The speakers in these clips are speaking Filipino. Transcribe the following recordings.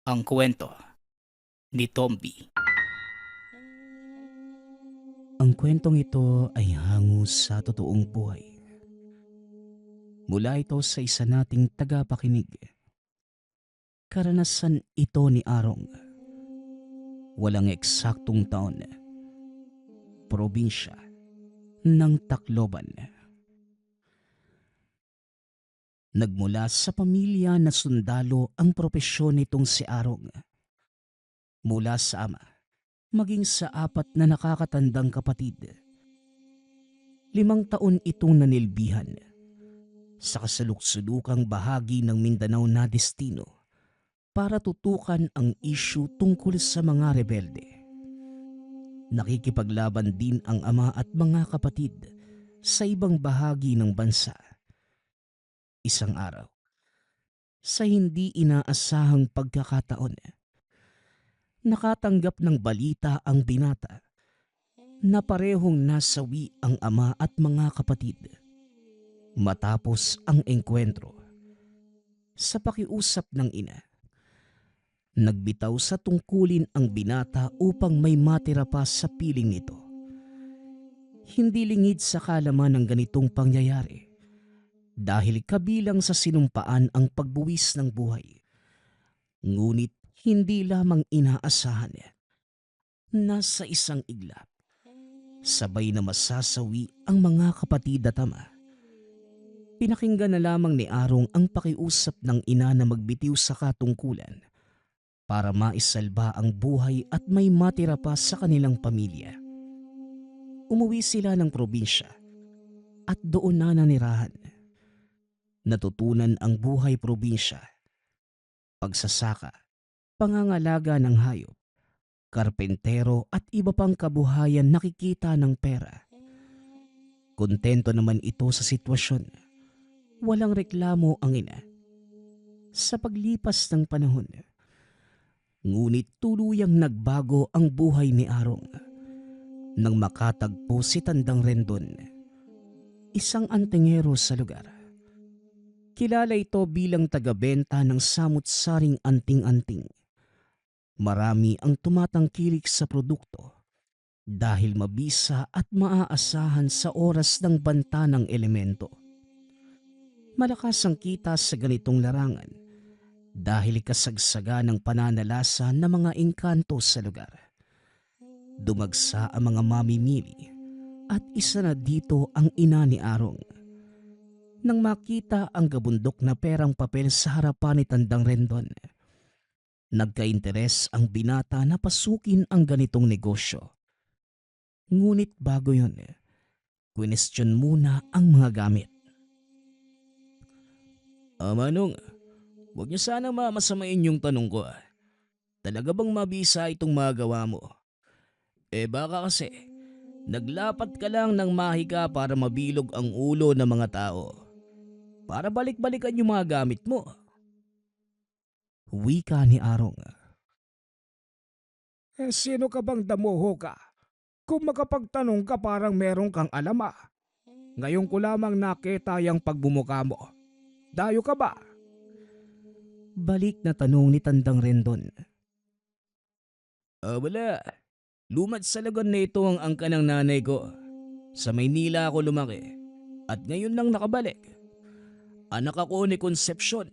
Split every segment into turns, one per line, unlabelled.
Ang kwento ni Tomby.
Ang kwentong ito ay hango sa totoong buhay. Mula ito sa isa nating tagapakinig. Karanasan ito ni Arong. Walang eksaktong taon. Probinsya ng Tacloban. Nagmula sa pamilya na sundalo ang propesyon nitong si Arong. Mula sa ama, maging sa apat na nakakatandang kapatid. 5 taon itong nanilbihan sa kasaluksulukang bahagi ng Mindanao na destino para tutukan ang isyu tungkol sa mga rebelde. Nakikipaglaban din ang ama at mga kapatid sa ibang bahagi ng bansa. Isang araw, sa hindi inaasahang pagkakataon, nakatanggap ng balita ang binata na parehong nasawi ang ama at mga kapatid. Matapos ang engkwentro, sa pakiusap ng ina, nagbitaw sa tungkulin ang binata upang may matira pa sa piling nito. Hindi lingid sa kalaman ng ganitong pangyayari dahil kabilang sa sinumpaan ang pagbuwis ng buhay. Ngunit hindi lamang inaasahan na sa isang iglap, sabay na masasawi ang mga kapatid at ama. Pinakinggan na lamang ni Arong ang pakiusap ng ina na magbitiw sa katungkulan para maisalba ang buhay at may matira pa sa kanilang pamilya. Umuwi sila ng probinsya at doon na nanirahan. Natutunan ang buhay probinsya, pagsasaka, pangangalaga ng hayop, karpentero at iba pang kabuhayan nakikita ng pera. Kontento naman ito sa sitwasyon. Walang reklamo ang ina. Sa paglipas ng panahon, ngunit tuluyang nagbago ang buhay ni Arong nang makatagpo si Tandang Rendon, isang antingero sa lugar. Kilala ito bilang tagabenta ng samut-saring anting-anting. Marami ang tumatangkilik sa produkto dahil mabisa at maaasahan sa oras ng banta ng elemento. Malakas ang kita sa ganitong larangan dahil kasagsaga ng pananalasa ng mga engkanto sa lugar. Dumagsa ang mga mamimili at isa na dito ang ina ni Arong. Nang makita ang gabundok na perang papel sa harapan ni Tandang Rendon, nagka-interes ang binata na pasukin ang ganitong negosyo. Ngunit bago yun, kwestiyon muna ang mga gamit. Manong, huwag niyo sana mamasamain yung tanong ko. Talaga bang mabisa itong magawa mo? Baka kasi, naglapat ka lang ng mahika para mabilog ang ulo ng mga tao. Para balik-balikan yung mga gamit mo. Wika ni Arong.
Sino ka bang damuho ka? Kung makapagtanong ka parang meron kang alam ah. Ngayon ko lamang nakita yung pagbumuka mo. Dayo ka ba?
Balik na tanong ni Tandang Rendon.
Wala. Lumad sa lagon na ito ang angka ng nanay ko. Sa Maynila ako lumaki. At ngayon lang nakabalik. Anak ako ni Concepcion,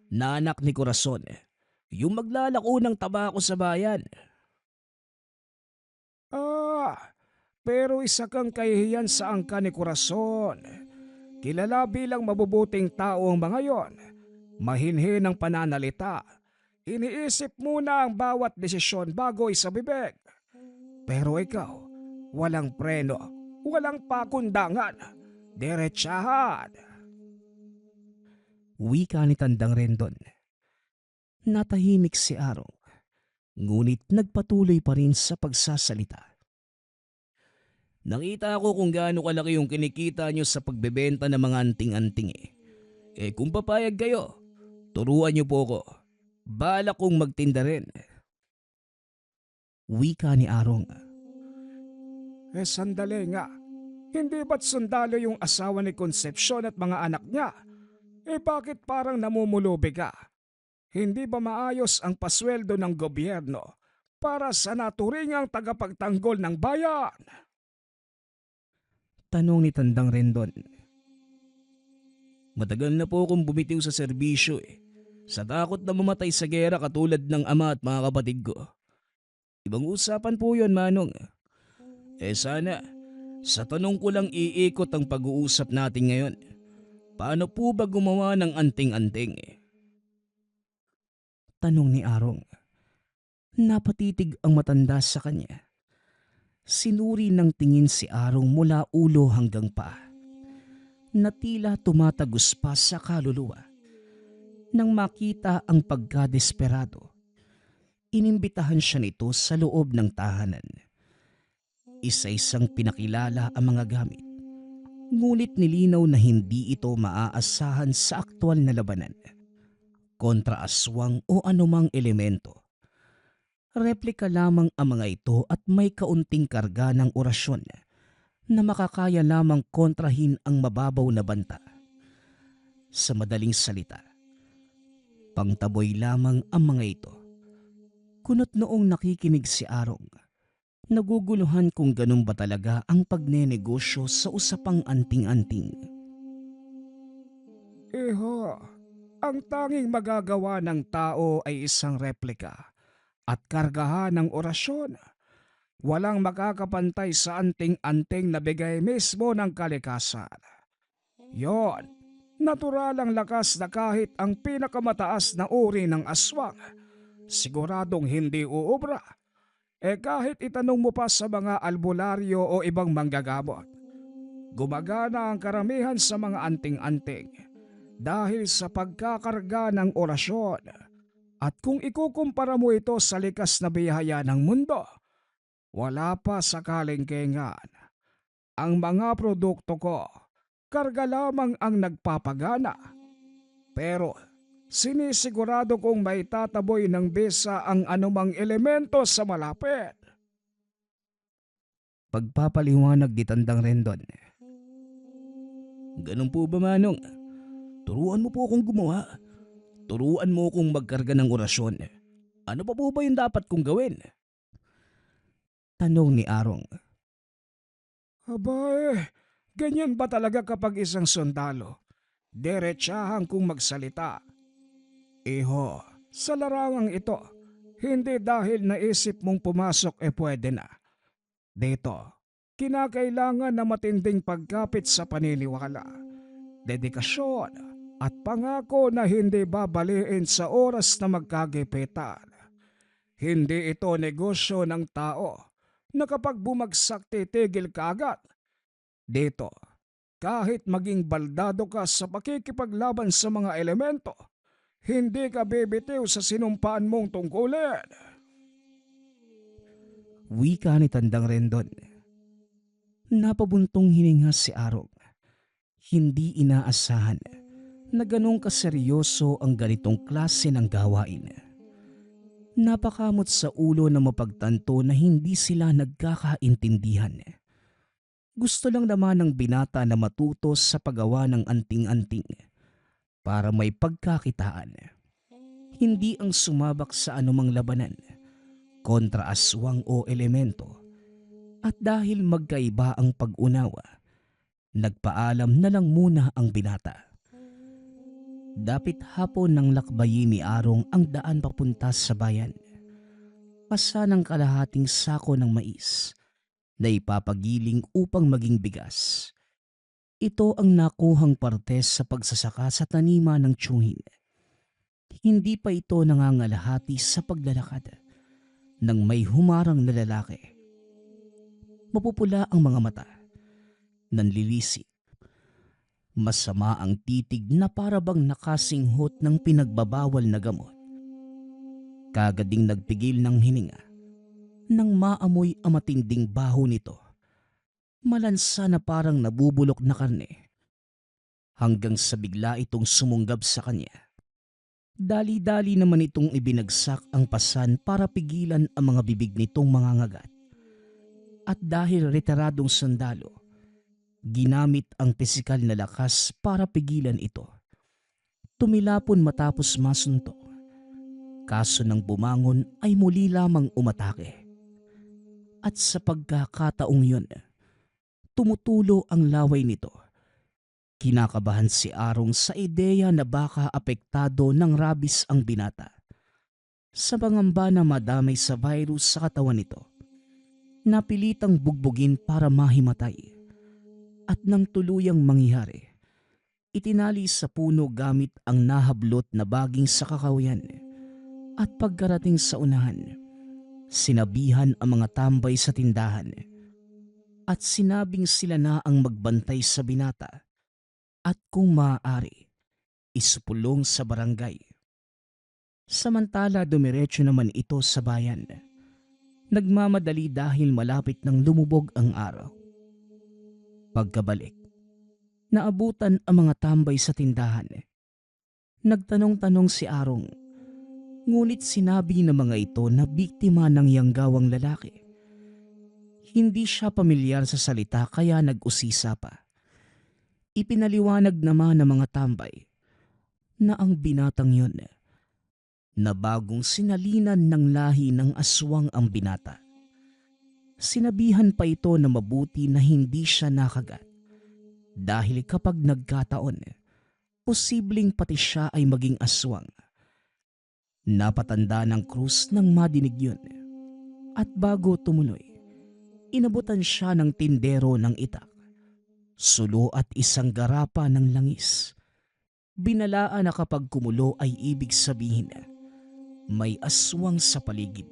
na anak ni Corazon. Yung maglalako ng tabako sa bayan.
Pero isa kang kahihiyan sa angka ni Corazon. Kilala bilang mabubuting tao ang mga yon. Mahinhin ang pananalita. Iniisip muna ang bawat desisyon bago isabibig. Pero ikaw, walang preno, walang pakundangan. Diretsahan.
Wika ni Tandang Rendon. Natahimik si Arong, ngunit nagpatuloy pa rin sa pagsasalita.
Nakita ko kung gaano kalaki yung kinikita nyo sa pagbebenta ng mga anting-anting eh. Kung papayag kayo, turuan nyo po ko. Balak kong magtinda rin.
Wika ni Arong.
Sandali nga. Hindi ba't sundalo yung asawa ni Concepcion at mga anak niya? Bakit parang namumulubi ka? Hindi ba maayos ang pasweldo ng gobyerno para sa naturingang tagapagtanggol ng bayan?
Tanong ni Tandang Rendon.
Matagal na po akong bumitiw sa serbisyo eh. Sa takot na mamatay sa gera katulad ng ama at mga kapatid ko. Ibang usapan po yun, Manong. Sana, sa tanong ko lang iikot ang pag-uusap natin ngayon. Paano po ba gumawa ng anting-anting eh?
Tanong ni Arong. Napatitig ang matanda sa kanya. Sinuri ng tingin si Arong mula ulo hanggang paa, na tila tumatagos pa sa kaluluwa. Nang makita ang pagkadesperado, inimbitahan siya nito sa loob ng tahanan. Isa-isang pinakilala ang mga gamit, ngunit nilinaw na hindi ito maaasahan sa aktwal na labanan kontra aswang o anumang elemento. Replika lamang ang mga ito at may kaunting karga ng orasyon na makakaya lamang kontrahin ang mababaw na banta. Sa madaling salita, pangtaboy lamang ang mga ito. Kunot noong nakikinig si Arong, naguguluhan kung ganun ba talaga ang pagnenegosyo sa usapang anting-anting.
Iho, ang tanging magagawa ng tao ay isang replika at kargahan ng orasyon. Walang makakapantay sa anting-anting na bigay mismo ng kalikasan. Yon, natural ang lakas na kahit ang pinakamataas na uri ng aswang, siguradong hindi uubra. Kahit itanong mo pa sa mga albularyo o ibang manggagamot, gumagana ang karamihan sa mga anting-anting dahil sa pagkakarga ng orasyon. At kung ikukumpara mo ito sa likas na biyaya ng mundo, wala pa sa kalingkingan. Ang mga produkto ko, karga lamang ang nagpapagana. Pero sinisigurado kong may tataboy ng bisa ang anumang elemento sa malapit.
Pagpapaliwanag ni Tandang Rendon.
Ganun po ba, Manong? Turuan mo po akong gumawa. Turuan mo akong magkarga ng orasyon. Ano pa po ba yung dapat kong gawin?
Tanong ni Arong.
Abay, ganyan ba talaga kapag isang sundalo? Diretsahan kung magsalita. Iho, sa larangang ito, hindi dahil naisip mong pumasok pwede na. Dito, kinakailangan na matinding pagkapit sa paniniwala, dedikasyon at pangako na hindi babaliin sa oras na magkagipitan. Hindi ito negosyo ng tao na kapag bumagsak titigil ka agad. Dito, kahit maging baldado ka sa pakikipaglaban sa mga elemento, hindi ka bibitiw sa sinumpaan mong tungkulin.
Wika ni Tandang Rendon. Napabuntong hininga si Arong. Hindi inaasahan na ganong kaseryoso ang ganitong klase ng gawain. Napakamot sa ulo na mapagtanto na hindi sila nagkakaintindihan. Gusto lang naman ng binata na matuto sa paggawa ng anting-anting para may pagkakitaan. Hindi ang sumabak sa anumang labanan kontra aswang o elemento. At dahil magkaiba ang pag-unawa, nagpaalam na lang muna ang binata. Dapit hapon nang lakbayin ni Arong ang daan papunta sa bayan. Pasa ng kalahating sako ng mais na ipapagiling upang maging bigas. Ito ang nakuhang parte sa pagsasaka sa tanima ng tiyuhin. Hindi pa ito nangangalahati sa paglalakad nang may humarang na lalaki. Mapupula ang mga mata, nanlilisik. Masama ang titig na parabang nakasinghot ng pinagbabawal na gamot. Kagading nagpigil ng hininga nang maamoy ang matinding baho nito. Malansa na parang nabubulok na karne. Hanggang sa bigla itong sumunggab sa kanya. Dali-dali naman itong ibinagsak ang pasan para pigilan ang mga bibig nitong mga ngagat. At dahil retiradong sundalo, ginamit ang pisikal na lakas para pigilan ito. Tumilapon matapos masuntok Kaso nang bumangon ay muli lamang umatake. At sa pagkakataong yun, tumutulo ang laway nito. Kinakabahan si Arong sa ideya na baka apektado ng rabies ang binata. Sa pangamba na madamay sa virus sa katawan nito, napilitang bugbugin para mahimatay. At nang tuluyang mangyari, itinali sa puno gamit ang nahablot na baging sa kakawian. At pagkarating sa unahan, sinabihan ang mga tambay sa tindahan at sinabing sila na ang magbantay sa binata at kung maaari, isupulong sa barangay. Samantala dumiretso naman ito sa bayan. Nagmamadali dahil malapit nang lumubog ang araw. Pagkabalik, naabutan ang mga tambay sa tindahan. Nagtanong-tanong si Arong. Ngunit sinabi ng mga ito na biktima ng yanggawang lalaki. Hindi siya pamilyar sa salita kaya nag-usisa pa. Ipinaliwanag naman ng mga tambay na ang binatang yun na bagong sinalinan ng lahi ng aswang ang binata. Sinabihan pa ito na mabuti na hindi siya nakagat dahil kapag nagkataon, posibleng pati siya ay maging aswang. Napatanda ng krus nang madinig yun. At bago tumuloy, inabutan siya ng tindero ng itak, sulo at isang garapa ng langis. Binalaan na kapag kumulo ay ibig sabihin may aswang sa paligid.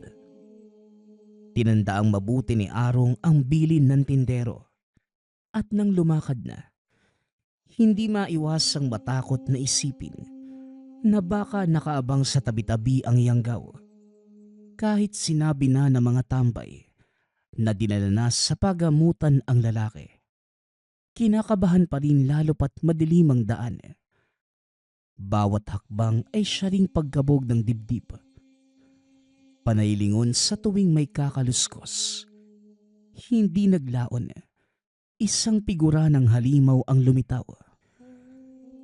Tinandaang mabuti ni Arong ang bilin ng tindero. At nang lumakad na, hindi maiwasang matakot na isipin na baka nakaabang sa tabi-tabi ang yanggaw. Kahit sinabi na ng mga tambay na dinala na sa pagamutan ang lalaki, kinakabahan pa rin lalo pat madilim ang daan. Bawat hakbang ay siya ring pagkabog ng dibdib. Panaylingon sa tuwing may kakaluskos. Hindi naglaon. Isang figura ng halimaw ang lumitaw.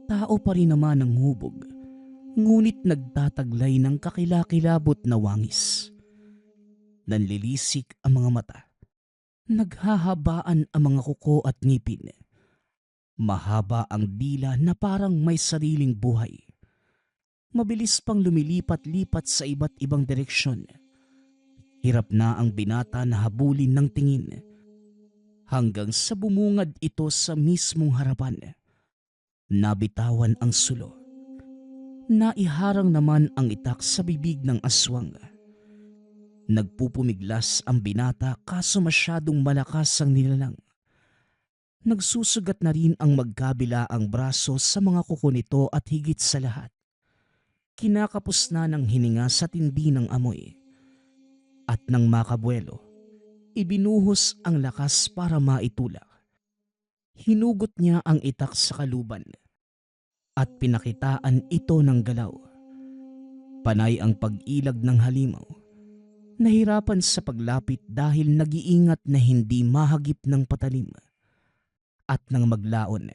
Tao pa rin naman ang hubog. Ngunit nagtataglay ng kakilakilabot na wangis. Nanlilisik ang mga mata. Naghahabaan ang mga kuko at ngipin. Mahaba ang dila na parang may sariling buhay. Mabilis pang lumilipat-lipat sa iba't ibang direksyon. Hirap na ang binata na habulin ng tingin. Hanggang sa bumungad ito sa mismong harapan. Nabitawan ang sulo. Naiharang naman ang itak sa bibig ng aswang. Nagpupumiglas ang binata kaso masyadong malakas ang nilalang. Nagsusugat na rin ang magkabila ang braso sa mga kuko nito at higit sa lahat. Kinakapos na ng hininga sa tindi ng amoy. At nang makabuelo, ibinuhos ang lakas para maitulak. Hinugot niya ang itak sa kaluban. At pinakitaan ito ng galaw. Panay ang pag-ilag ng halimaw. Nahirapan sa paglapit dahil nag-iingat na hindi mahagip ng patalim. At nang maglaon,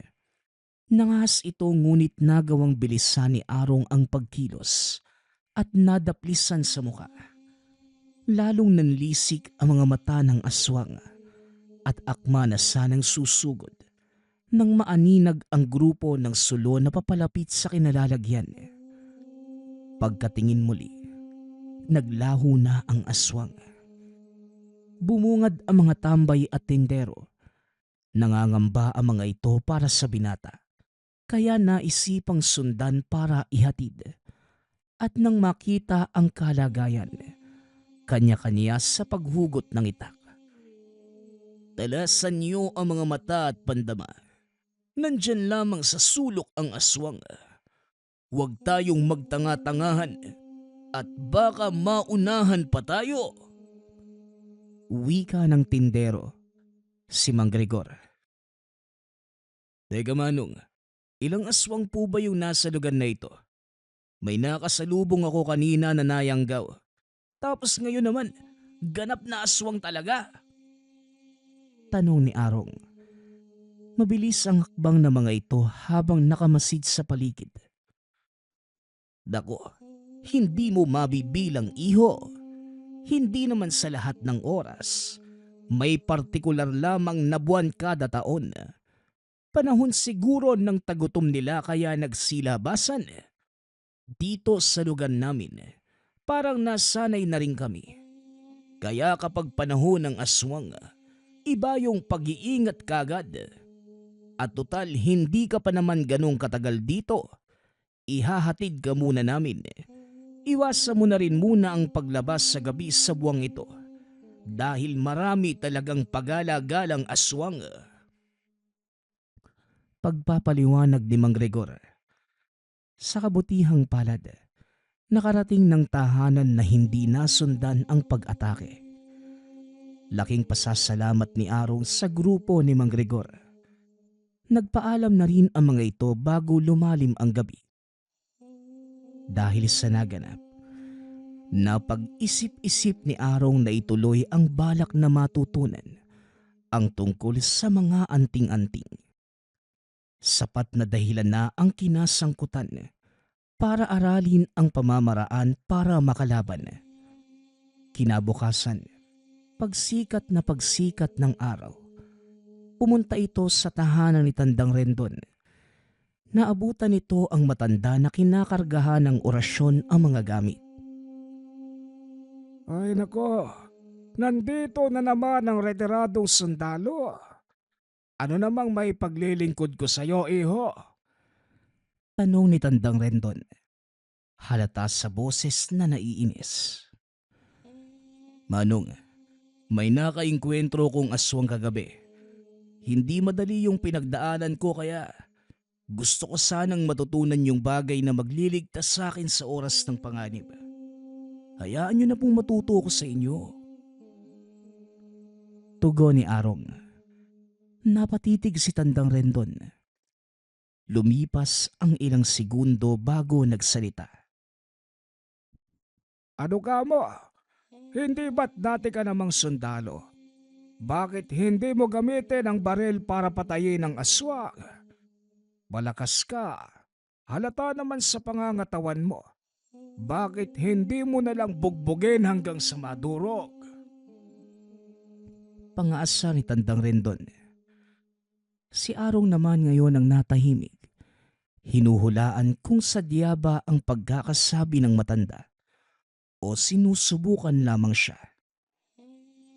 nangahas ito ngunit nagawang bilisan ni Arong ang pagkilos at nadaplisan sa muka. Lalong nanlisik ang mga mata ng aswang at akma na sanang susugod. Nang maaninag ang grupo ng sulo na papalapit sa kinalalagyan. Pagkatingin muli, naglaho na ang aswang. Bumungad ang mga tambay at tindero. Nangangamba ang mga ito para sa binata. Kaya naisipang sundan para ihatid. At nang makita ang kalagayan, kanya-kanya sa paghugot ng itak. Talasan niyo ang mga mata at pandama. Nandyan lamang sa sulok ang aswang. Huwag tayong magtanga-tangahan at baka maunahan pa tayo. Wika ng tindero, si Mang Gregor. Teka Manong, ilang aswang po ba yung nasa lugar na ito? May nakasalubong ako kanina na nayanggaw. Tapos ngayon naman, ganap na aswang talaga. Tanong ni Arong. Mabilis ang hakbang ng mga ito habang nakamasid sa paligid. Dako, hindi mo mabibilang iho. Hindi naman sa lahat ng oras. May partikular lamang na buwan kada taon. Panahon siguro ng tagutom nila kaya nagsilabasan. Dito sa lugar namin, parang nasanay na rin kami. Kaya kapag panahon ng aswang, iba yung pag-iingat kagad. At total hindi ka pa naman ganong katagal dito. Ihahatid ka muna namin. Iwasan mo na rin muna ang paglabas sa gabi sa buwang ito. Dahil marami talagang pagala-galang aswang. Pagpapaliwanag ni Mang Gregor. Sa kabutihang palad, nakarating ng tahanan na hindi nasundan ang pag-atake. Laking pasasalamat ni Arong sa grupo ni Mang Gregor. Nagpaalam na rin ang mga ito bago lumalim ang gabi. Dahil sa naganap, napag-isip-isip ni Arong na ituloy ang balak na matutunan ang tungkol sa mga anting-anting. Sapat na dahilan na ang kinasangkutan para aralin ang pamamaraan para makalaban. Kinabukasan, pagsikat ng araw, pumunta ito sa tahanan ni Tandang Rendon. Naabutan nito ang matanda na kinakargahan ng orasyon ang mga gamit.
Ay nako, nandito na naman ang retiradong sundalo. Ano namang may paglilingkod ko sa'yo, iho?
Tanong ni Tandang Rendon, halata sa boses na naiinis.
Manong, may nakainkwentro kong aswang kagabi. Hindi madali yung pinagdaanan ko kaya gusto ko sanang matutunan yung bagay na magliligtas sa akin sa oras ng panganib. Hayaan nyo na pong matuto ko sa inyo.
Tugon ni Arong. Napatitig si Tandang Rendon. Lumipas ang ilang segundo bago nagsalita.
Ano ka mo? Hindi ba't dati ka namang sundalo? Bakit hindi mo gamitin ang baril para patayin ang aswang? Malakas ka. Halata naman sa pangangatawan mo. Bakit hindi mo nalang bugbugin hanggang sa madurog?
Pangaasa ni Tandang Rendon. Si Arong naman ngayon ang natahimik. Hinuhulaan kung sadya ba ang pagkakasabi ng matanda o sinusubukan lamang siya.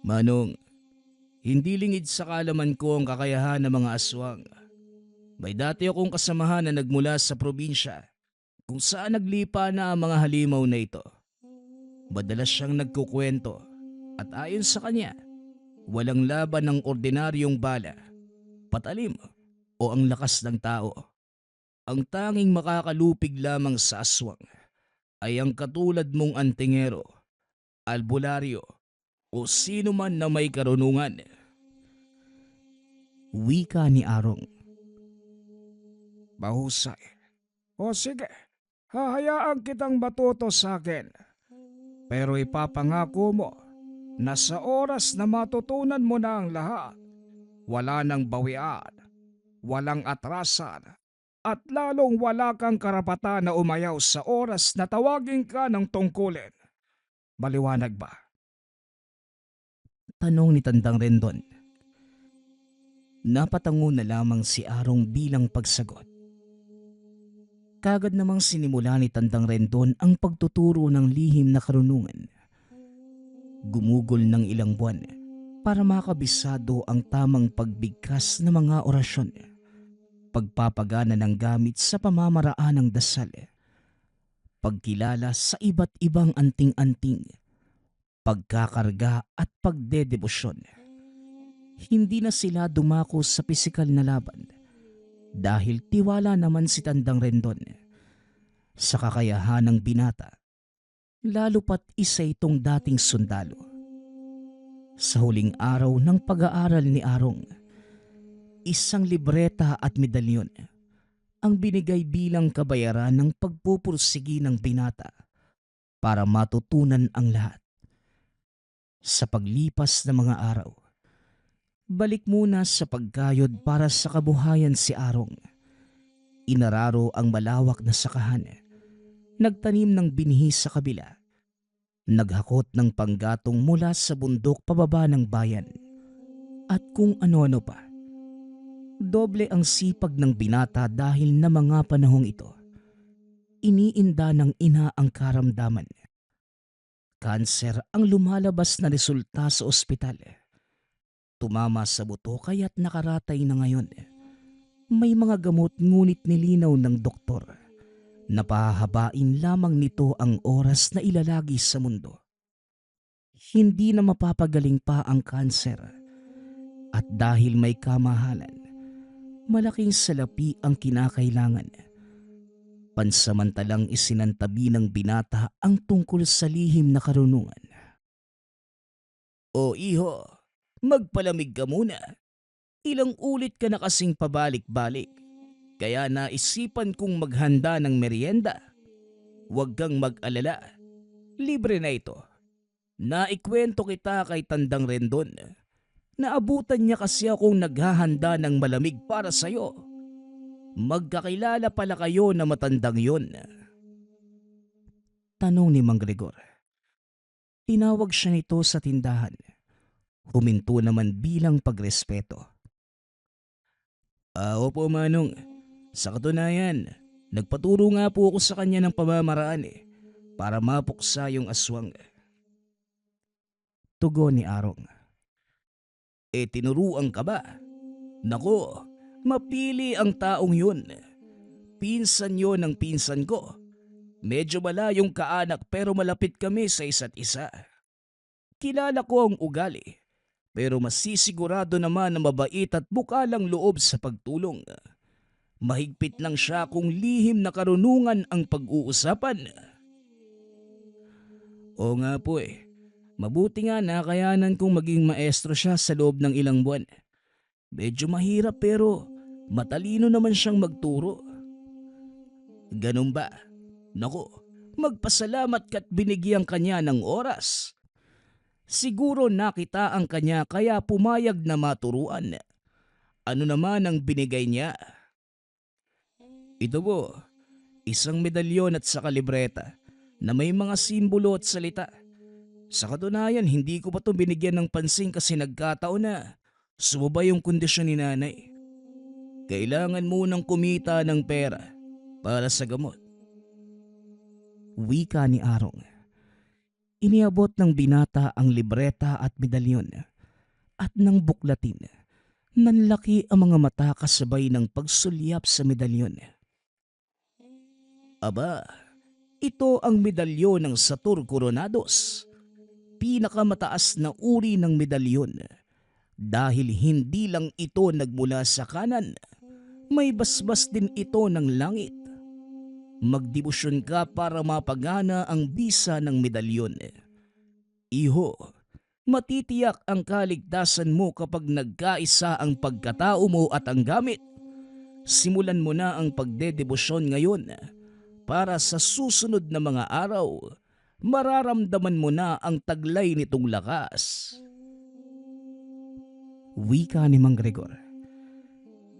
Manong, hindi lingid sa kaalaman ko ang kakayahan ng mga aswang. May dati akong kasamahan na nagmula sa probinsya kung saan naglipa na ang mga halimaw na ito. Madalas siyang nagkukwento at ayon sa kanya, walang laban ng ordinaryong bala, patalim o ang lakas ng tao. Ang tanging makakalupig lamang sa aswang ay ang katulad mong antingero, albularyo o sino man na may karunungan.
Wika ni Arong.
Mahusay. O sige, hahayaan kitang matuto sa akin. Pero ipapangako mo na sa oras na matutunan mo na ang lahat, wala nang bawian, walang atrasan, at lalong wala kang karapatan na umayaw sa oras na tawagin ka ng tungkulin. Maliwanag ba?
Tanong ni Tandang Rendon. Napatango na lamang si Arong bilang pagsagot. Kagad namang sinimula ni Tandang Rendon ang pagtuturo ng lihim na karunungan. Gumugol ng ilang buwan para makabisado ang tamang pagbigkas ng mga orasyon, pagpapagana ng gamit sa pamamaraan ng dasal, pagkilala sa iba't ibang anting-anting, pagkakarga at pagdedebosyon. Hindi na sila dumako sa pisikal na laban dahil tiwala naman si Tandang Rendon sa kakayahan ng binata, lalo pat isa itong dating sundalo. Sa huling araw ng pag-aaral ni Arong, isang libreta at medalyon ang binigay bilang kabayaran ng pagpupursigi ng binata para matutunan ang lahat. Sa paglipas ng mga araw, balik muna sa pagkayod para sa kabuhayan si Arong. Inararo ang malawak na sakahan, Nagtanim ng binhi sa kabila. Naghakot ng panggatong mula sa bundok pababa ng bayan. At kung ano-ano pa. Doble ang sipag ng binata dahil na mga panahong ito. Iniinda ng ina ang karamdaman. Kanser ang lumalabas na resulta sa ospital. Tumama sa buto kaya't nakaratay na ngayon. May mga gamot ngunit nilinaw ng doktor na pahahabain lamang nito ang oras na ilalagi sa mundo. Hindi na mapapagaling pa ang kanser. At dahil may kamahalan, malaking salapi ang kinakailangan. Pansamantalang isinantabi ng binata ang tungkol sa lihim na karunungan.
O iho, magpalamig ka muna. Ilang ulit ka na kasing pabalik-balik. Kaya naisipan kong maghanda ng merienda. Huwag kang mag-alala. Libre na ito. Naikwento kita kay Tandang Rendon. Naabutan niya kasi akong naghahanda ng malamig para sa'yo. Magkakilala pala kayo na matandang yon.
Tanong ni Mang Gregor. Tinawag siya nito sa tindahan. Huminto naman bilang pagrespeto.
Opo Manong. Sa katunayan, nagpaturo nga po ako sa kanya ng pamamaraan para mapuksa yung aswang.
Tugon ni Arong.
Tinuruan ka ba? Nako, mapili ang taong yun. Pinsan yun ng pinsan ko. Medyo malayong kaanak pero malapit kami sa isa't isa. Kilala ko ang ugali, pero masisigurado naman na mabait at bukalang loob sa pagtulong. Mahigpit lang siya kung lihim na karunungan ang pag-uusapan. Oo nga po Mabuti nga nakayanan kong maging maestro siya sa loob ng ilang buwan. Medyo mahirap pero matalino naman siyang magturo. Ganun ba? Naku, magpasalamat ka't binigyan kanya ng oras. Siguro nakita ang kanya kaya pumayag na maturuan. Ano naman ang binigay niya? Ito po, isang medalyon at saka libreta na may mga simbolo at salita. Sa katunayan, hindi ko pa ito binigyan ng pansin kasi nagkataon na sumubay yung kondisyon ni nanay. Kailangan munang kumita ng pera para sa gamot.
Wika ni Arong. Iniabot ng binata ang libreta at medalyon at nang buklatin, nanlaki ang mga mata kasabay ng pagsulyap sa medalyon.
Aba, ito ang medalyon ng Satur Coronados. Pinakamataas na uri ng medalyon dahil hindi lang ito nagmula sa kanan, may basbas din ito ng langit. Magdebosyon ka para mapagana ang bisa ng medalyon. Iho, matitiyak ang kaligtasan mo kapag nagkaisa ang pagkatao mo at ang gamit. Simulan mo na ang pagdedebosyon ngayon para sa susunod na mga araw mararamdaman mo na ang taglay nitong lakas.
Wika ni Mang Gregor.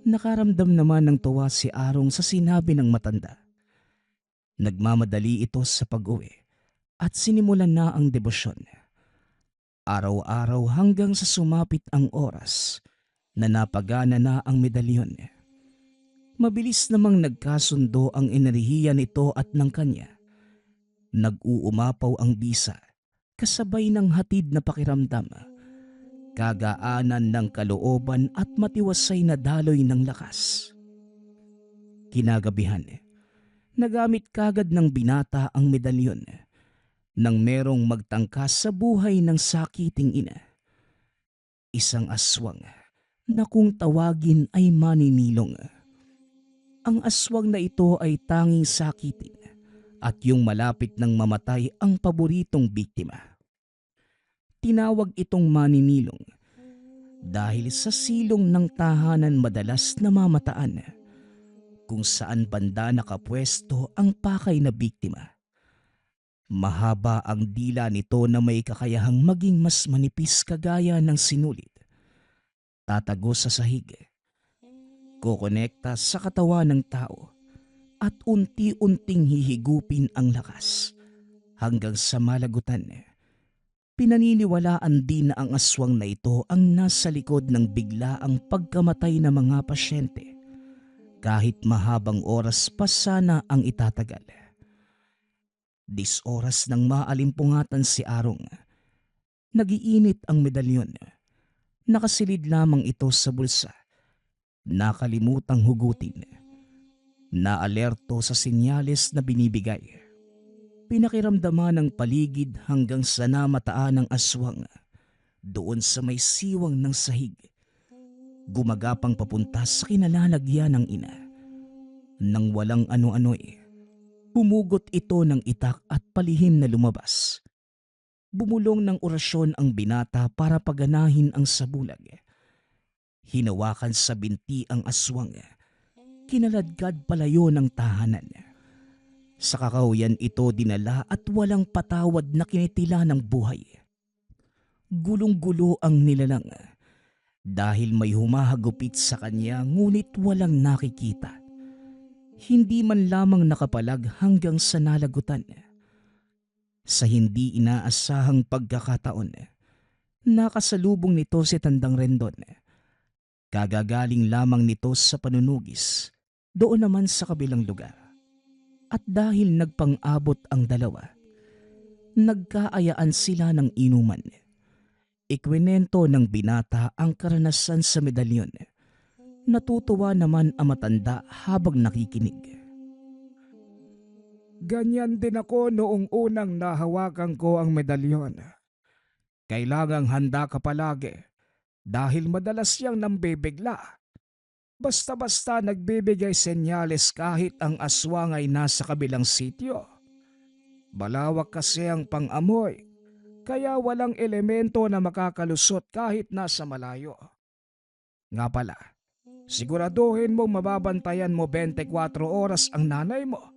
Nakaramdam naman ng tuwa si Arong sa sinabi ng matanda. Nagmamadali ito sa pag-uwi at sinimulan na ang debosyon. Araw-araw hanggang sa sumapit ang oras na napagana na ang medalyon. Mabilis namang nagkasundo ang enerhiya nito at ng kanya. Nag-uumapaw ang bisa, kasabay ng hatid na pakiramdam, kagaanan ng kalooban at matiwasay na daloy ng lakas. Kinagabihan, nagamit kagad ng binata ang medalyon nang merong magtangkas sa buhay ng sakiting ina. Isang aswang na kung tawagin ay maninilong. Ang aswang na ito ay tanging sakitin at yung malapit ng mamatay ang paboritong biktima. Tinawag itong maninilong dahil sa silong ng tahanan madalas namamataan kung saan banda nakapwesto ang pakay na biktima. Mahaba ang dila nito na may kakayahang maging mas manipis kagaya ng sinulit. Tatago sa sahig, kokonekta sa katawan ng tao at unti-unting hihigupin ang lakas hanggang sa malagutan. Pinaniniwalaan din na ang aswang na ito ang nasa likod ng biglaang pagkamatay ng mga pasyente kahit mahabang oras pa sana ang itatagal. 10 oras nang maalimpungatan si Arong. Nagiinit ang medalyon. Nakasilid lamang ito sa bulsa. Nakalimutang hugutin. Naalerto sa senyales na binibigay. Pinakiramdaman ng paligid hanggang sa namataan ng aswang doon sa may siwang ng sahig. Gumagapang papunta sa kinalalagyan ng ina. Nang walang ano-ano'y, humugot ito ng itak at palihim na lumabas. Bumulong ng orasyon ang binata para paganahin ang sabulag. Hinawakan sa binti ang aswang. Kinaladkad palayo ng tahanan. Sa kakahuyan ito dinala at walang patawad na kinitila ng buhay. Gulong-gulo ang nilalang dahil may humahagupit sa kanya ngunit walang nakikita. Hindi man lamang nakapalag hanggang sa nalagutan. Sa hindi inaasahang pagkakataon, nakasalubong nito si Tandang Rendon. Kagagaling lamang nito sa panunugis, doon naman sa kabilang lugar. At dahil nagpang-abot ang dalawa, nagkaayaan sila ng inuman. Ikwinento ng binata ang karanasan sa medalyon. Natutuwa naman ang matanda habang nakikinig.
Ganyan din ako noong unang nahawakan ko ang medalyon. Kailangang handa ka palagi dahil madalas siyang nambibigla. Basta-basta nagbibigay senyales kahit ang aswang ay nasa kabilang sityo. Malawak kasi ang pang-amoy, kaya walang elemento na makakalusot kahit nasa malayo. Nga pala, siguraduhin mong mababantayan mo 24 oras ang nanay mo.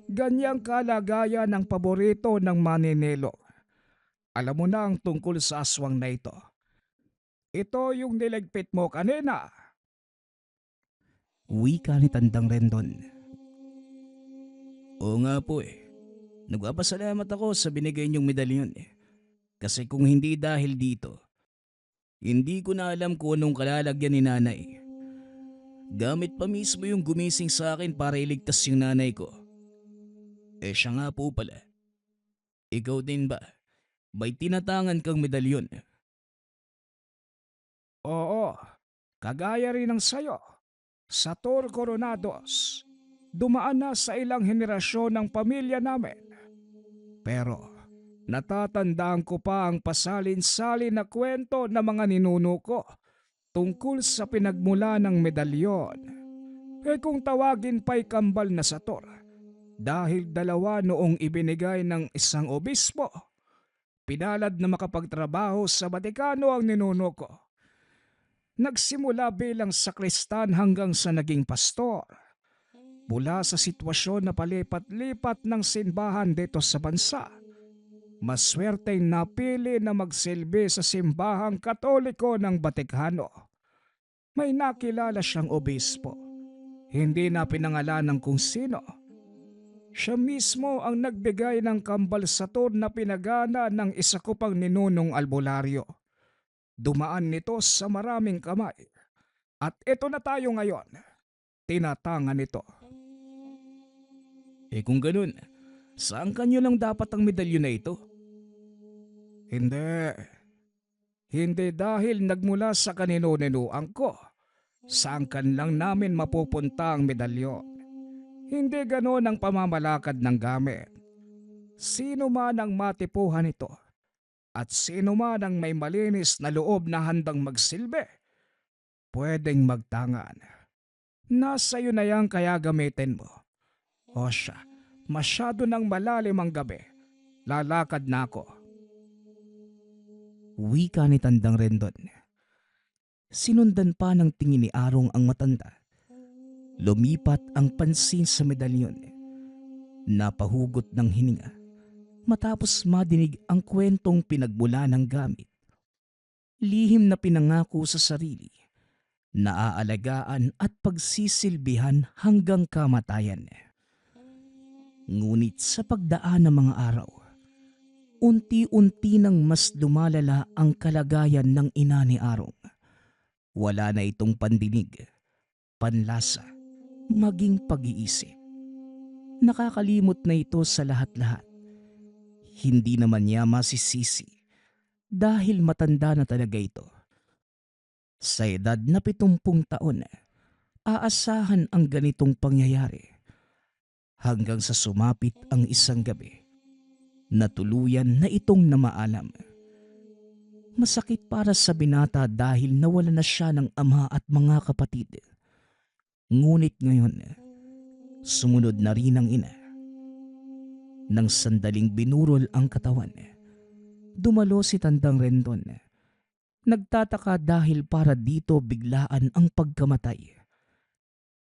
Ganyang kalagayan ng paborito ng maninelo. Alam mo na ang tungkol sa aswang na ito. Ito yung niligpit mo kanina.
Wika ni Tandang Rendon.
Oo nga po eh. Nagpapasalamat ako sa binigay niyong medalyon eh. Kasi kung hindi dahil dito, hindi ko na alam kung anong kalalagyan ni nanay. Gamit pa mismo yung gumising sa akin para iligtas yung nanay ko. Eh siya nga po pala. Ikaw din ba? May tinatangan kang medalyon?
Oo, kagaya rin ng sayo. Sa Tor Coronados, dumaan na sa ilang henerasyon ng pamilya namin. Pero natatandaan ko pa ang pasalin-salin na kwento ng mga ninuno ko tungkol sa pinagmula ng medalyon. Eh kung tawagin pa'y kambal na sa Tor, dahil dalawa noong ibinigay ng isang obispo. Pinalad na makapagtrabaho sa Batikano ang ninuno ko. Nagsimula bilang sakristan hanggang sa naging pastor. Mula sa sitwasyon na palipat-lipat ng simbahan dito sa bansa, maswerteng napili na magsilbi sa simbahang Katoliko ng Batikano. May nakilala siyang obispo. Hindi na pinangalanan kung sino. Siya mismo ang nagbigay ng kambal sa Tor na pinagana ng isa ko pang ninunong albularyo. Dumaan nito sa maraming kamay. At ito na tayo ngayon. Tinatangan nito.
Eh kung ganun, saan kanyo lang dapat ang medalyon na ito?
Hindi. Hindi dahil nagmula sa kanino-ninuang ko. Saan kan lang namin mapupunta ang medalyon. Hindi ganon ang pamamalakad ng gamit. Sino man ang matipuhan ito at sino man ang may malinis na loob na handang magsilbi, pwedeng magtangan. Nasa iyo na yan kaya gamitin mo. O siya, masyado nang malalim ang gabi. Lalakad na ako.
Wika ni Tandang Rendon. Sinundan pa ng tingin ni Arong ang matanda. Lumipat ang pansin sa medalyon. Napahugot ng hininga matapos madinig ang kwentong pinagmula ng gamit. Lihim na pinangako sa sarili, naaalagaan at pagsisilbihan hanggang kamatayan. Ngunit sa pagdaan ng mga araw, unti-unti nang mas lumalala ang kalagayan ng ina ni Arong. Wala na itong pandinig, panlasa, maging pag-iisip. Nakakalimot na ito sa lahat-lahat. Hindi naman niya masisisi dahil matanda na talaga ito. Sa edad na 70 taon, aasahan ang ganitong pangyayari hanggang sa sumapit ang isang gabi na tuluyan na itong namaalam. Masakit para sa binata dahil nawala na siya ng ama at mga kapatid. Ngunit ngayon, sumunod na rin ang ina. Nang sandaling binurol ang katawan, dumalo si Tandang Rendon. Nagtataka dahil para dito biglaan ang pagkamatay.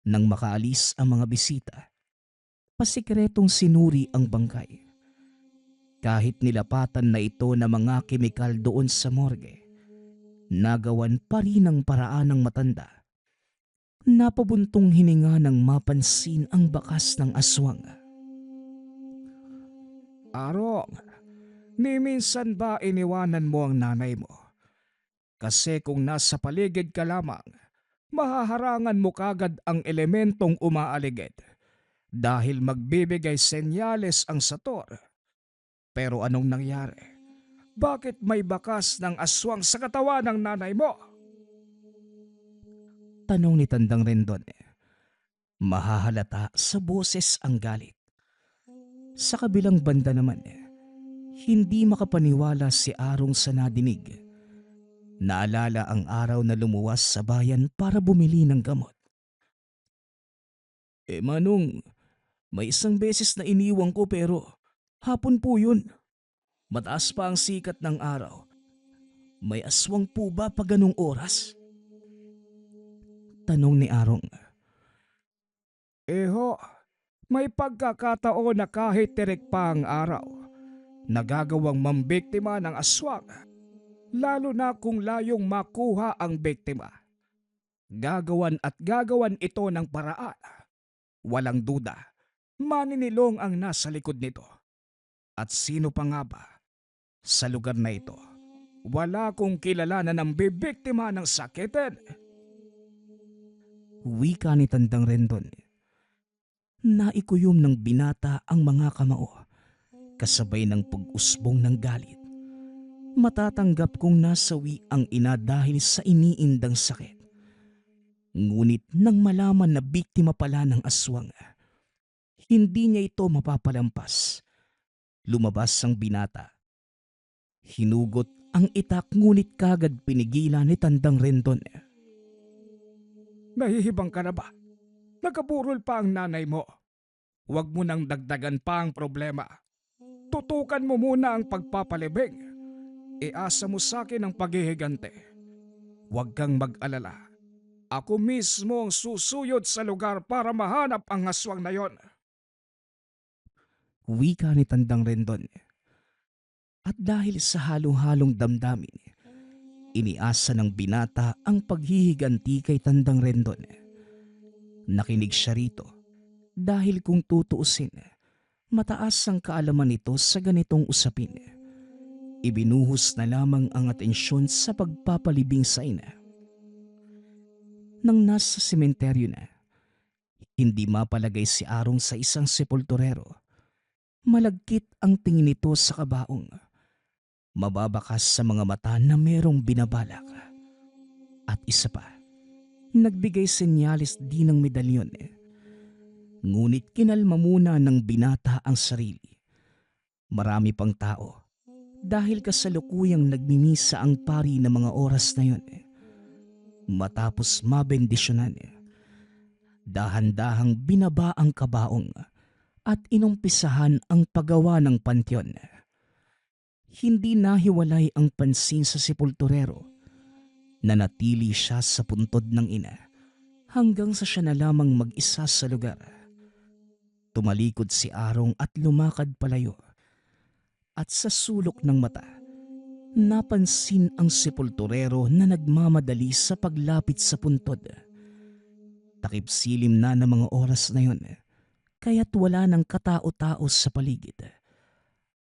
Nang makaalis ang mga bisita, pasikretong sinuri ang bangkay. Kahit nilapatan na ito ng mga kemikal doon sa morgue, nagawan pa rin ang paraan ng matanda. Napabuntong hininga nang mapansin ang bakas ng aswang.
Arong, ni minsan ba iniwanan mo ang nanay mo? Kasi kung nasa paligid ka lamang, mahaharangan mo kagad ang elementong umaaligid dahil magbibigay senyales ang sator. Pero anong nangyari? Bakit may bakas ng aswang sa katawan ng nanay mo?
Tanong ni Tandang Rendon. Mahahalata sa boses ang galit. Sa kabilang banda naman, hindi makapaniwala si Arong sa nadinig. Naalala ang araw na lumuwas sa bayan para bumili ng gamot.
Manong, may isang beses na iniwang ko pero hapon po yun. Mataas pa ang sikat ng araw. May aswang po ba pag ganong oras?
Tanong ni Arong.
Eho, may pagkakataon na kahit tirik pa ang araw, nagagawang mambiktima ng aswang, lalo na kung layong makuha ang biktima. Gagawan at gagawan ito ng paraan. Walang duda, maninilong ang nasa likod nito. At sino pa nga ba? Sa lugar na ito, wala kong kilala na nang bibiktima ng sakitin.
Wika ni Tandang Rendon. Naikuyom ng binata ang mga kamao, kasabay ng pag-usbong ng galit. Matatanggap kong nasawi ang ina dahil sa iniindang sakit. Ngunit nang malaman na biktima pala ng aswang, hindi niya ito mapapalampas. Lumabas ang binata. Hinugot ang itak ngunit kagad pinigilan ni Tandang Rendon.
Nahihibang ka na ba? Nakaburol pa ang nanay mo. Huwag mo nang dagdagan pa ang problema. Tutukan mo muna ang pagpapalibing. Iasa mo sa akin ang paghihigante. Huwag kang mag-alala. Ako mismo ang susuyod sa lugar para mahanap ang aswang na yon.
Wika ni Tandang Rendon. At dahil sa halong-halong damdamin, iniasa ng binata ang paghihiganti kay Tandang Rendon. Nakinig siya rito dahil kung tutuusin, mataas ang kaalaman nito sa ganitong usapin. Ibinuhos na lamang ang atensyon sa pagpapalibing sa ina. Nang nasa sementeryo na, hindi mapalagay si Arong sa isang sepulturero. Malagkit ang tingin nito sa kabaong. Mababakas sa mga mata na merong binabalak. At isa pa, nagbigay senyales din ng medalyon. Ngunit kinalma muna ng binata ang sarili. Marami pang tao dahil kasalukuyang nagmimisa ang pari ng mga oras na yon. Matapos mabendisyonan, dahan-dahang binaba ang kabaong at inumpisahan ang paggawa ng pantyon. Hindi nahiwalay ang pansin sa sepulturero. Nanatili siya sa puntod ng ina hanggang sa siya na lamang mag-isa sa lugar. Tumalikod si Arong at lumakad palayo. At sa sulok ng mata, napansin ang sepulturero na nagmamadali sa paglapit sa puntod. Takip silim na ng mga oras na yon kaya't wala ng katao-tao sa paligid.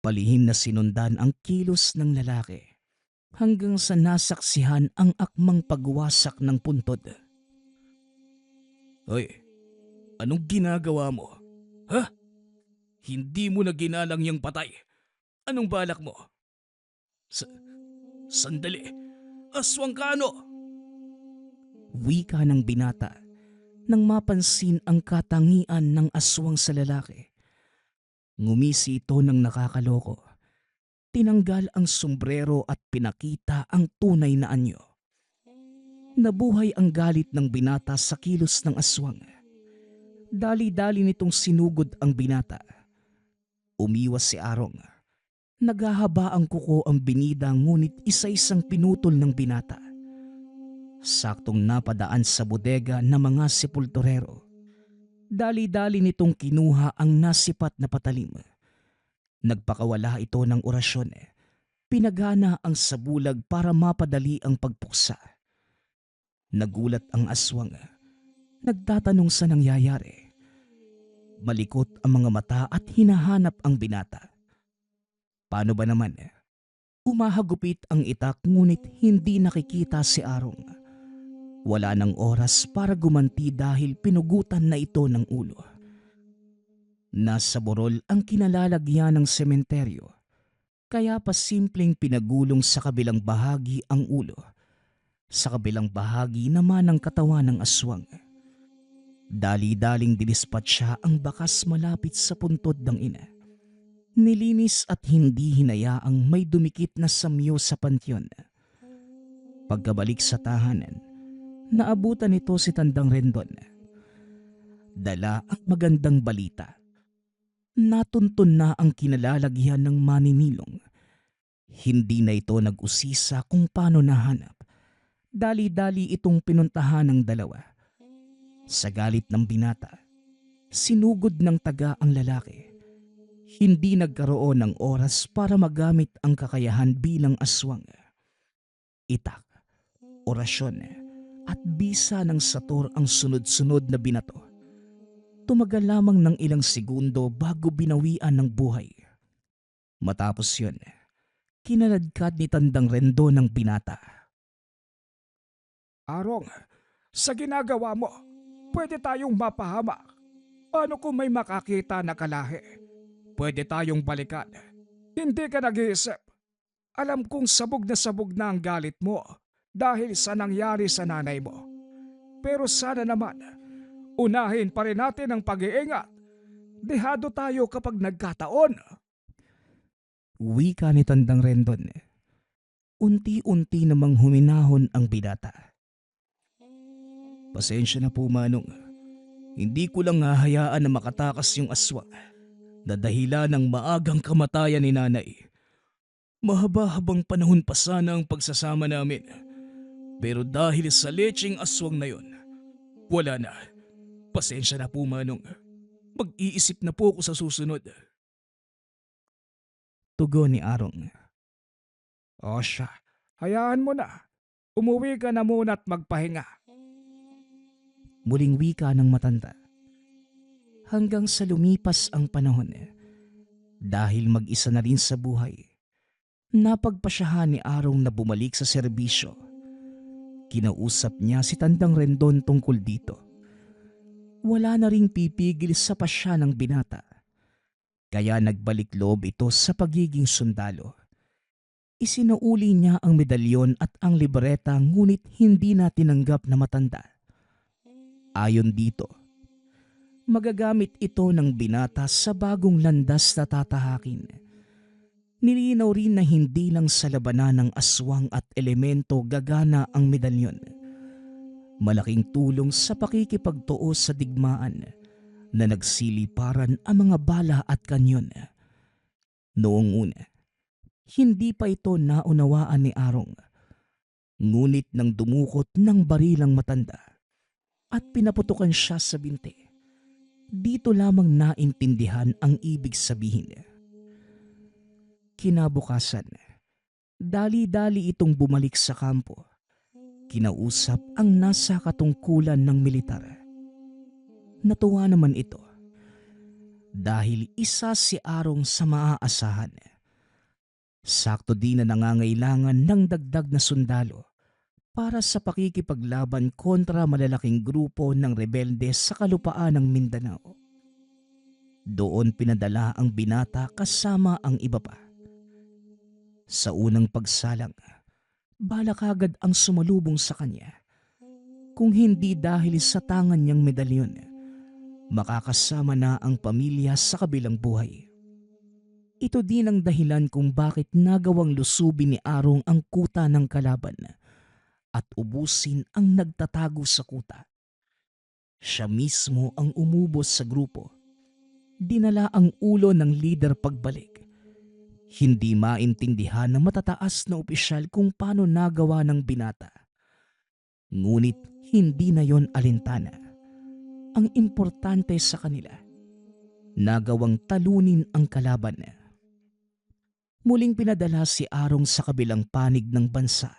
Palihim na sinundan ang kilos ng lalaki hanggang sa nasaksihan ang akmang pagwasak ng puntod.
Hoy, anong ginagawa mo? Ha? Hindi mo na ginalang yung patay. Anong balak mo? Sandali. Aswang ka ano?
Wika ng binata nang mapansin ang katangian ng aswang sa lalaki. Ngumisi ito ng nakakaloko. Tinanggal ang sombrero at pinakita ang tunay na anyo. Nabuhay ang galit ng binata sa kilos ng aswang. Dali-dali nitong sinugod ang binata. Umiwas si Arong. Naghahaba ang kuko ang binida ngunit isa-isang pinutol ng binata. Saktong napadaan sa bodega ng mga sepulturero. Dali-dali nitong kinuha ang nasipat na patalim. Nagpakawala ito ng orasyon. Pinagana ang sabulag para mapadali ang pagpuksa. Nagulat ang aswang. Nagtatanong sa nangyayari. Malikot ang mga mata at hinahanap ang binata. Paano ba naman? Umahagupit ang itak ngunit hindi nakikita si Arong. Wala ng oras para gumanti dahil pinugutan na ito ng ulo. Nasa burol ang kinalalagyan ng sementeryo, kaya pa simpleng pinagulong sa kabilang bahagi ang ulo. Sa kabilang bahagi naman ang katawan ng aswang. Dali-daling dinispat siya ang bakas malapit sa puntod ng ina. Nilinis at hindi hinayaang may dumikit na samyo sa pantyon. Pagkabalik sa tahanan, naabutan nito si Tandang Rendon. Dala ang magandang balita. Natuntun na ang kinalalagyan ng maninilong. Hindi na ito nag-usisa kung paano nahanap. Dali-dali itong pinuntahan ng dalawa. Sa galit ng binata, sinugod ng taga ang lalaki. Hindi nagkaroon ng oras para magamit ang kakayahan bilang aswang. Itak, orasyon, at bisa ng sator ang sunod-sunod na binato. Tumagal lamang ng ilang segundo bago binawian ng buhay. Matapos yun, kinaladkad ni Tandang Rendo ng binata.
Arong, sa ginagawa mo, pwede tayong mapahamak. Paano kung may makakita na kalahi? Pwede tayong balikan. Hindi ka nag-iisip. Alam kong sabog na ang galit mo dahil sa nangyari sa nanay mo. Pero sana naman, unahin pa rin natin ang pag-iingat. Dehado tayo kapag nagkataon.
Wika ni Tandang Rendon. Unti-unti namang huminahon ang binata.
Pasensya na po, Manong. Hindi ko lang hahayaan na makatakas yung aswang na dahilan ng maagang kamatayan ni nanay. Mahaba-habang panahon pa sana ang pagsasama namin. Pero dahil sa lecheng aswang na yon, wala na. Pasensya na po, Manong. Mag-iisip na po ako sa susunod.
Tugon ni Arong.
O siya, hayaan mo na. Umuwi ka na muna at magpahinga.
Muling wika ng matanda. Hanggang sa lumipas ang panahon, dahil mag-isa na rin sa buhay, napagpasyahan ni Arong na bumalik sa serbisyo. Kinausap niya si Tandang Rendon tungkol dito. Wala na ring pipigil sa pasya ng binata. Kaya nagbalik loob ito sa pagiging sundalo. Isinuuli niya ang medalyon at ang libreta ngunit hindi na tinanggap na matanda. Ayon dito, magagamit ito ng binata sa bagong landas na tatahakin. Nilinaw rin na hindi lang sa labanan ng aswang at elemento gagana ang medalyon. Malaking tulong sa pakikipagtuo sa digmaan na nagsiliparan ang mga bala at kanyon. Noong una, hindi pa ito naunawaan ni Arong. Ngunit nang dumukot ng barilang matanda at pinaputukan siya sa binti, dito lamang naintindihan ang ibig sabihin. Kinabukasan, dali-dali itong bumalik sa kampo. Kinausap ang nasa katungkulan ng militar. Natuwa naman ito. dahil isa si Arong sa maaasahan. Sakto din na nangangailangan ng dagdag na sundalo para sa pakikipaglaban kontra malalaking grupo ng rebelde sa kalupaan ng Mindanao. Doon pinadala ang binata kasama ang iba pa. Sa unang pagsalang, balak agad ang sumalubong sa kanya. Kung hindi dahil sa tangan niyang medalyon, makakasama na ang pamilya sa kabilang buhay. Ito din ang dahilan kung bakit nagawang lusubin ni Arong ang kuta ng kalaban at ubusin ang nagtatago sa kuta. Siya mismo ang umubos sa grupo. Dinala ang ulo ng leader pagbalik. Hindi maintindihan ng matataas na opisyal kung paano nagawa ng binata. Ngunit hindi na yon alintana. Ang importante sa kanila, nagawang talunin ang kalaban. Muling pinadala si Arong sa kabilang panig ng bansa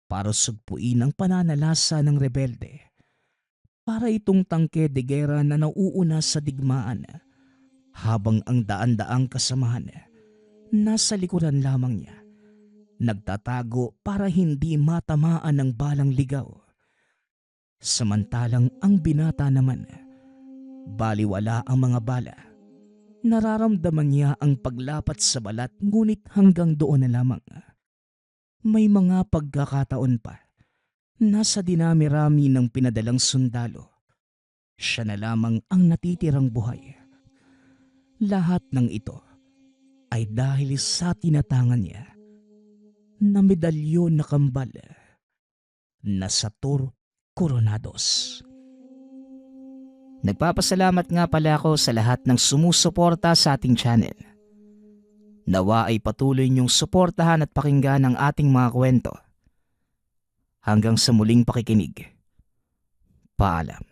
para sugpuin ang pananalasa ng rebelde. Para itong tangke de gera na nauuna sa digmaan, habang ang daan-daang kasamahan nasa likuran lamang niya, nagtatago para hindi matamaan ng balang ligaw. Samantalang ang binata naman, baliwala ang mga bala. Nararamdaman niya ang paglapat sa balat ngunit hanggang doon na lamang. May mga pagkakataon pa, nasa dinami-rami ng pinadalang sundalo, siya na lamang ang natitirang buhay. Lahat ng ito ay dahil sa tinatangan niya na medalyon na kambal na Sator Coronados. Nagpapasalamat nga pala ako sa lahat ng sumusuporta sa ating channel. Nawa ay patuloy niyong suportahan at pakinggan ang ating mga kwento. Hanggang sa muling pakikinig. Paalam.